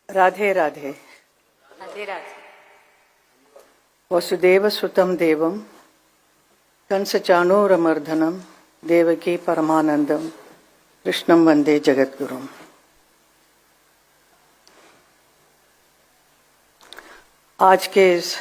राधे राधे। राधे राधे। वसुदेव सुतं देवं कंसचाणूरमर्दनं देवकी परमानंदम कृष्णं वंदे जगद्गुरुम। आज के इस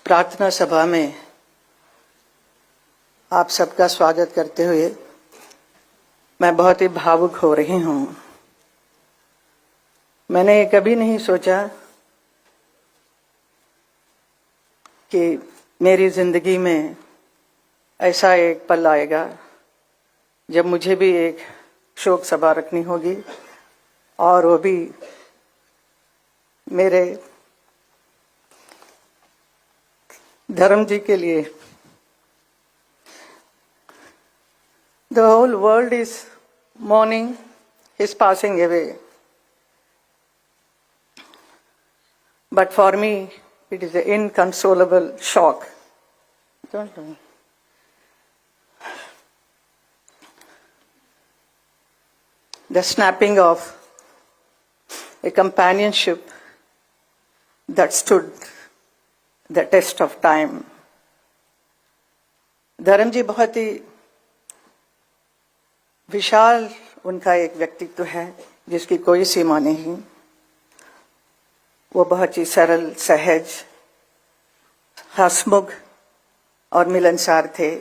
प्रार्थना सभा में आप सबका स्वागत करते हुए मैं बहुत ही भावुक हो रही हूं। मैंने कभी नहीं सोचा कि मेरी जिंदगी में ऐसा एक पल आएगा जब मुझे भी एक शोक सभा रखनी होगी, और वो भी मेरे धर्म जी के लिए। The whole world is mourning his passing away, but for me it is an inconsolable shock. Don't know. The snapping of a companionship that stood the test of time. धर्म जी बहुत ही विशाल उनका एक व्यक्तित्व है जिसकी कोई सीमा नहीं। वो बहुत ही सरल, सहज, हंसमुख और मिलनसार थे।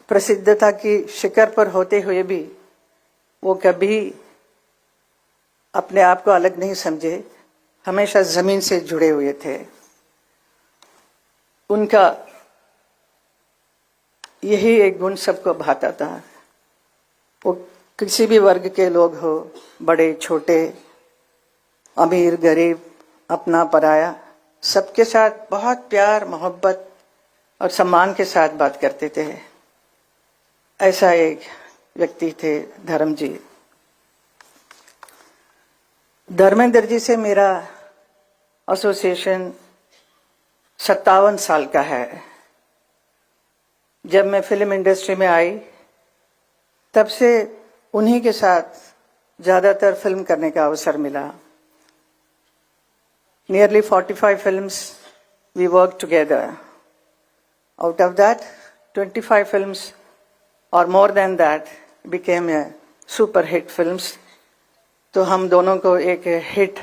प्रसिद्धता की शिखर पर होते हुए भी वो कभी अपने आप को अलग नहीं समझे, हमेशा जमीन से जुड़े हुए थे। उनका यही एक गुण सबको भाता था। वो किसी भी वर्ग के लोग हो, बड़े छोटे, अमीर गरीब, अपना पराया, सबके साथ बहुत प्यार, मोहब्बत और सम्मान के साथ बात करते थे। ऐसा एक व्यक्ति थे धर्म जी। धर्मेंद्र जी से मेरा एसोसिएशन 57 साल का है। जब मैं फिल्म इंडस्ट्री में आई तब से उन्हीं के साथ ज्यादातर फिल्म करने का अवसर मिला। Nearly 45 films we worked together. Out of that, 25 films or more than that became a super hit films. तो हम दोनों को एक हिट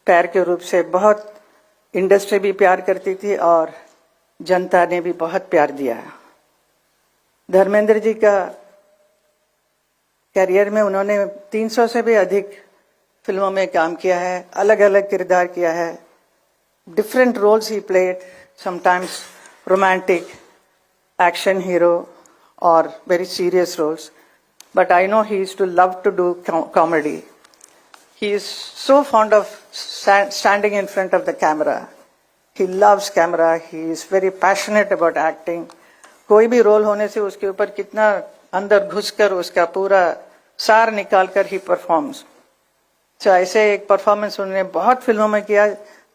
पैर के रूप से बहुत इंडस्ट्री भी प्यार करती थी और जनता ने भी बहुत प्यार दिया। धर्मेंद्र जी का करियर में उन्होंने 300 से भी अधिक फिल्मों में काम किया है, अलग अलग किरदार किया है। Different roles he played, sometimes romantic, action hero और very serious roles, but I know he used to love to do comedy. He is so fond of standing in front of the camera. He loves camera. He is very passionate about acting. कोई भी role होने से उसके ऊपर कितना अंदर घुसकर उसका पूरा सार निकालकर ही परफॉर्म्स। तो ऐसे एक परफॉर्मेंस उन्होंने बहुत फिल्मों में किया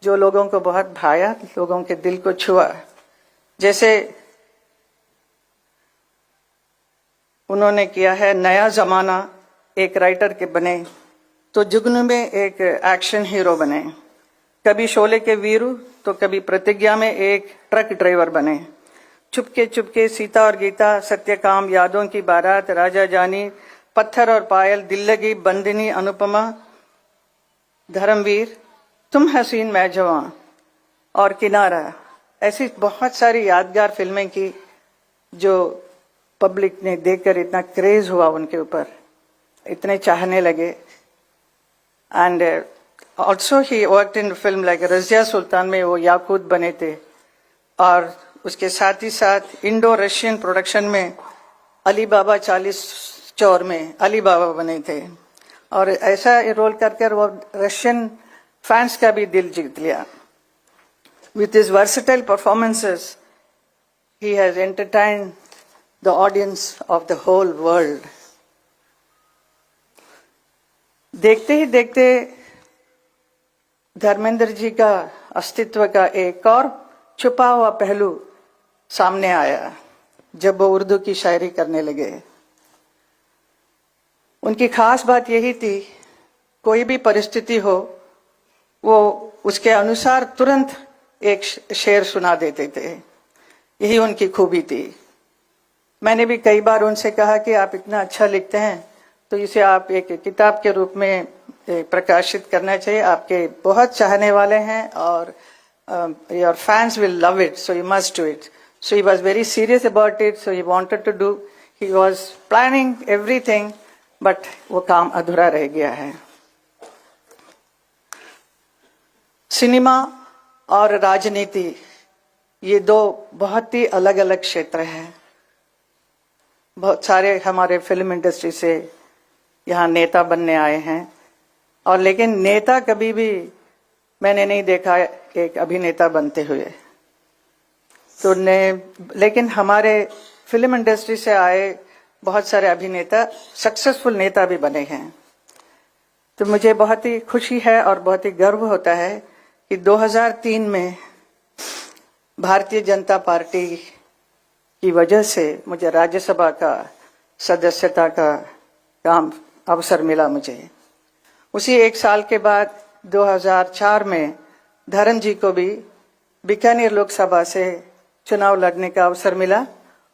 जो लोगों को बहुत भाया, लोगों के दिल को छुआ। जैसे उन्होंने किया है नया जमाना, एक राइटर के बने, तो जुगनू में एक एक्शन हीरो बने, कभी शोले के वीरू तो कभी प्रतिज्ञा में एक ट्रक ड्राइवर बने, चुपके चुपके सीता और गीता, सत्यकाम, यादों की बारात, राजा जानी, पत्थर और पायल, दिल लगी, बंदिनी, अनुपमा, धर्मवीर, तुम हसीन मैं जवां और किनारा। ऐसी बहुत सारी यादगार फिल्में की जो पब्लिक ने देखकर इतना क्रेज हुआ उनके ऊपर, इतने चाहने लगे। And also he worked in film like Razia Sultan में वो याकूत बने थे, और उसके साथ ही साथ इंडो रशियन प्रोडक्शन में अली बाबा 40 चौर में अली बाबा बने थे, और ऐसा रोल कर वो रशियन फैंस का भी दिल जीत लिया। With his versatile performances he has entertained the audience of the whole world. देखते ही देखते धर्मेंद्र जी का अस्तित्व का एक और छुपा हुआ पहलू सामने आया जब वो उर्दू की शायरी करने लगे। उनकी खास बात यही थी, कोई भी परिस्थिति हो वो उसके अनुसार तुरंत एक शेर सुना देते थे। यही उनकी खूबी थी। मैंने भी कई बार उनसे कहा कि आप इतना अच्छा लिखते हैं तो इसे आप एक किताब के रूप में प्रकाशित करना चाहिए। आपके बहुत चाहने वाले हैं और your fans will love it, so you must do it. So he was very serious about it, so he wanted to do, he was planning everything, but वो काम अधूरा रह गया है। सिनेमा और राजनीति ये दो बहुत ही अलग अलग क्षेत्र हैं। बहुत सारे हमारे फिल्म इंडस्ट्री से यहाँ नेता बनने आए हैं, और लेकिन नेता कभी भी मैंने नहीं देखा एक अभिनेता बनते हुए। तो लेकिन हमारे फिल्म इंडस्ट्री से आए बहुत सारे अभिनेता सक्सेसफुल नेता भी बने हैं। तो मुझे बहुत ही खुशी है और बहुत ही गर्व होता है कि 2003 में भारतीय जनता पार्टी की वजह से मुझे राज्यसभा का सदस्यता का काम अवसर मिला मुझे। उसी एक साल के बाद 2004 में धर्म जी को भी बीकानेर लोकसभा से चुनाव लड़ने का अवसर मिला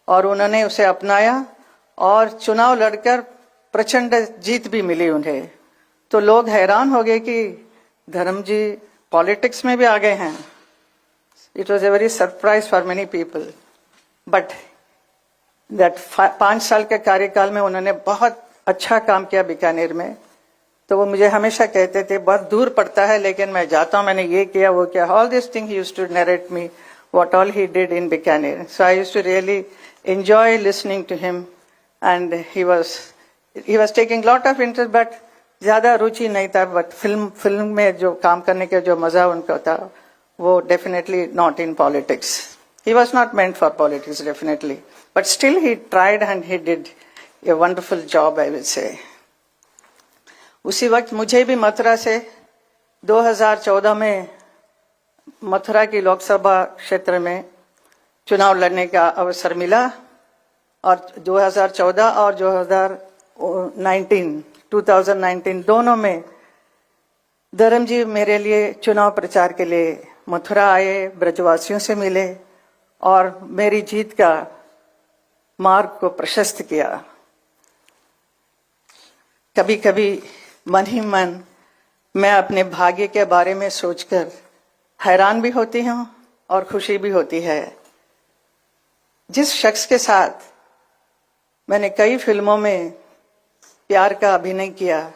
और उन्होंने उसे अपनाया और चुनाव लड़कर प्रचंड जीत भी मिली उन्हें। तो लोग हैरान हो गए कि धर्म जी पॉलिटिक्स में भी आ गए हैं। It was a very surprise for many people, but that 5 साल के कार्यकाल में उन्होंने बहुत अच्छा काम किया बीकानेर में। तो वो मुझे हमेशा कहते थे बहुत दूर पड़ता है लेकिन मैं जाता हूँ, मैंने ये किया वो किया। All this thing he used to narrate me what all he did in Bikaner. So I used to really enjoy listening to him, and he was taking lot of interest, but ज्यादा रुचि नहीं था। But film में जो काम करने का जो मजा उनका था वो definitely not in politics. He was not meant for politics definitely, but still he tried and he did a wonderful job, I will say. उसी वक्त मुझे भी मथुरा से 2014 में मथुरा की लोकसभा क्षेत्र में चुनाव लड़ने का अवसर मिला, और 2014 और 2019 दोनों में धर्म जी मेरे लिए चुनाव प्रचार के लिए मथुरा आए, ब्रजवासियों से मिले और मेरी जीत का मार्ग को प्रशस्त किया। कभी कभी मन ही मन मैं अपने भाग्य के बारे में सोचकर हैरान भी होती हूँ और खुशी भी होती है। जिस शख्स के साथ मैंने कई फिल्मों में प्यार का अभिनय किया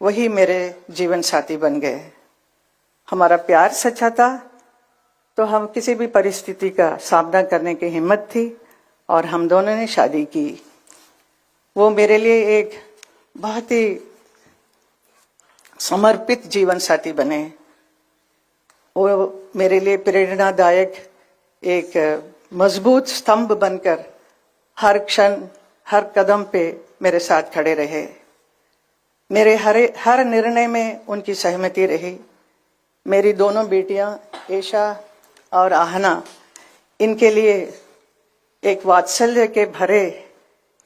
वही मेरे जीवन साथी बन गए। हमारा प्यार सच्चा था तो हम किसी भी परिस्थिति का सामना करने की हिम्मत थी और हम दोनों ने शादी की। वो मेरे लिए एक बहुत ही समर्पित जीवन साथी बने। वो मेरे लिए प्रेरणादायक एक मजबूत स्तंभ बनकर हर क्षण हर कदम पे मेरे साथ खड़े रहे। मेरे हर निर्णय में उनकी सहमति रही। मेरी दोनों बेटियां एशा और आहना, इनके लिए एक वात्सल्य के भरे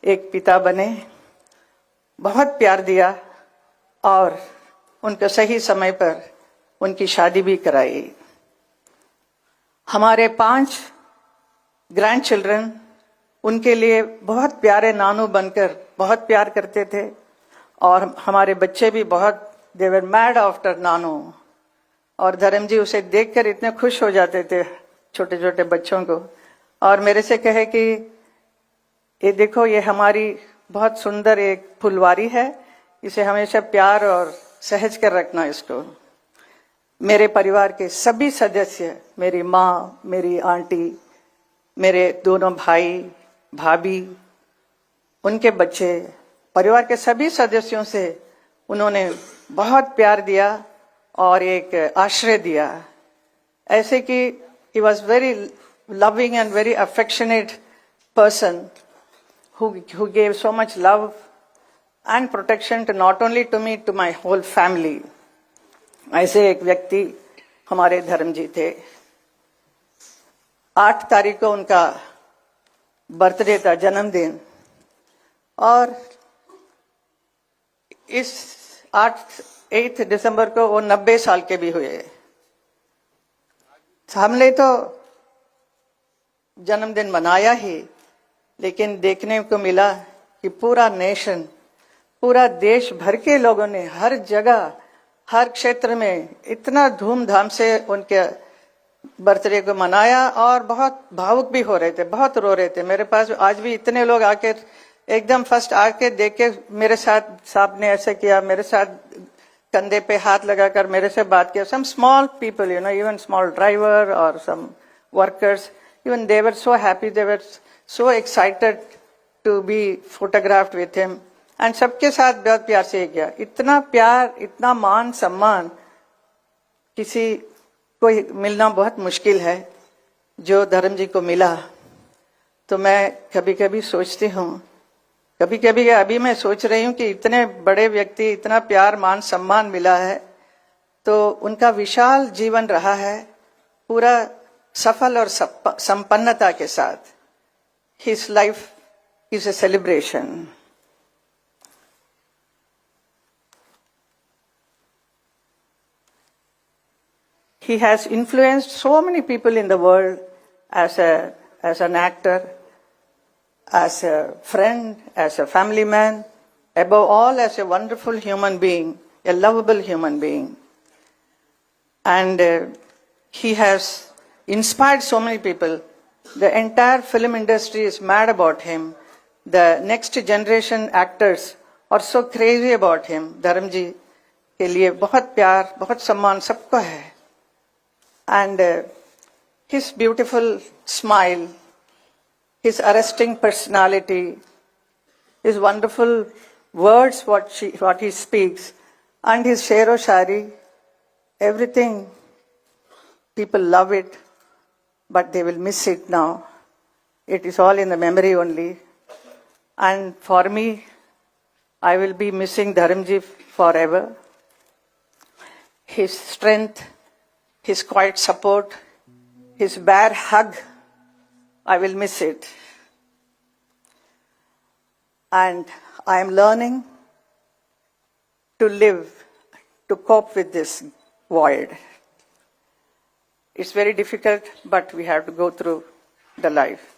एक पिता बने, बहुत प्यार दिया और उनको सही समय पर उनकी शादी भी कराई। हमारे 5 ग्रैंड चिल्ड्रन उनके लिए बहुत प्यारे नानू बनकर बहुत प्यार करते थे, और हमारे बच्चे भी बहुत दे वर मैड आफ्टर नानू। और धर्म जी उसे देखकर इतने खुश हो जाते थे छोटे छोटे बच्चों को, और मेरे से कहे कि ये देखो ये हमारी बहुत सुंदर एक फुलवारी है, इसे हमेशा प्यार और सहज कर रखना इसको। मेरे परिवार के सभी सदस्य, मेरी माँ, मेरी आंटी, मेरे दोनों भाई भाभी, उनके बच्चे, परिवार के सभी सदस्यों से उन्होंने बहुत प्यार दिया और एक आश्रय दिया। ऐसे कि he was very loving and very affectionate person who gave so much love and protection to not only to me, to my whole family. ऐसे एक व्यक्ति हमारे धर्म जी थे। 8 तारीख को उनका बर्थडे था, जन्मदिन, और इस 8 दिसंबर को वो 90 साल के भी हुए। हमने तो जन्मदिन मनाया ही, लेकिन देखने को मिला कि पूरा नेशन, पूरा देश भर के लोगों ने हर जगह, हर क्षेत्र में इतना धूमधाम से उनके बर्थडे को मनाया और बहुत भावुक भी हो रहे थे, बहुत रो रहे थे। मेरे पास आज भी इतने लोग आके एकदम फर्स्ट आके देख के मेरे साथ, साहब ने ऐसे किया, मेरे साथ कंधे पे हाथ लगाकर मेरे से बात किया। Some small people, you know, even small driver और some workers, even they were so happy, they were so excited to be photographed with him. And सबके साथ बहुत प्यार से किया। इतना प्यार, इतना मान सम्मान किसी को मिलना बहुत मुश्किल है जो धर्म जी को मिला। तो मैं कभी कभी सोचती हूँ, कभी कभी अभी मैं सोच रही हूँ कि इतने बड़े व्यक्ति, इतना प्यार मान सम्मान मिला है, तो उनका विशाल जीवन रहा है पूरा सफल और संपन्नता के साथ। His life is a celebration. He has influenced so many people in the world as an actor, as a friend, as a family man, above all as a wonderful human being, a lovable human being. And he has inspired so many people. The entire film industry is mad about him. The next generation actors are so crazy about him. धर्म जी के लिए बहुत प्यार, बहुत सम्मान सबको है। And his beautiful smile, his arresting personality, his wonderful words, what he speaks, and his shero shari, everything, people love it, but they will miss it now. It is all in the memory only. And for me, I will be missing Dharamji forever. His strength, his quiet support, his bare hug, I will miss it. And I am learning to live, to cope with this void. It's very difficult, but we have to go through the life.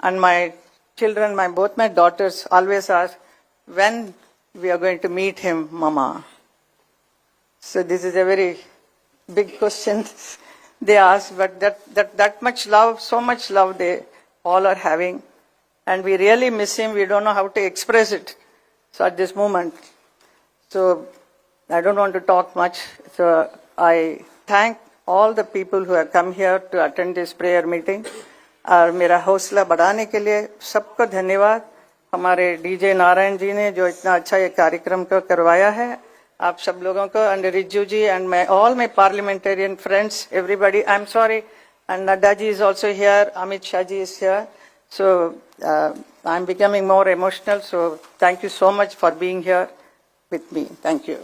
And my children, both my daughters always ask, when we are going to meet him, Mama? So this is a very big question they ask, but that much love, so much love they all are having. And we really miss him. We don't know how to express it. So at this moment. So I don't want to talk much. So I thank all the people who have come here to attend this prayer meeting. और मेरा हौसला बढ़ाने के लिए सबको धन्यवाद। हमारे DJ Narayan ji ने जो इतना अच्छा ये कार्यक्रम को करवाया है, आप सब लोगों को, and Rijiju ji and my all my parliamentarian friends, everybody, I am sorry, and Nadda ji is also here, Amit Shah ji is here, so I am becoming more emotional, so thank you so much for being here with me, thank you.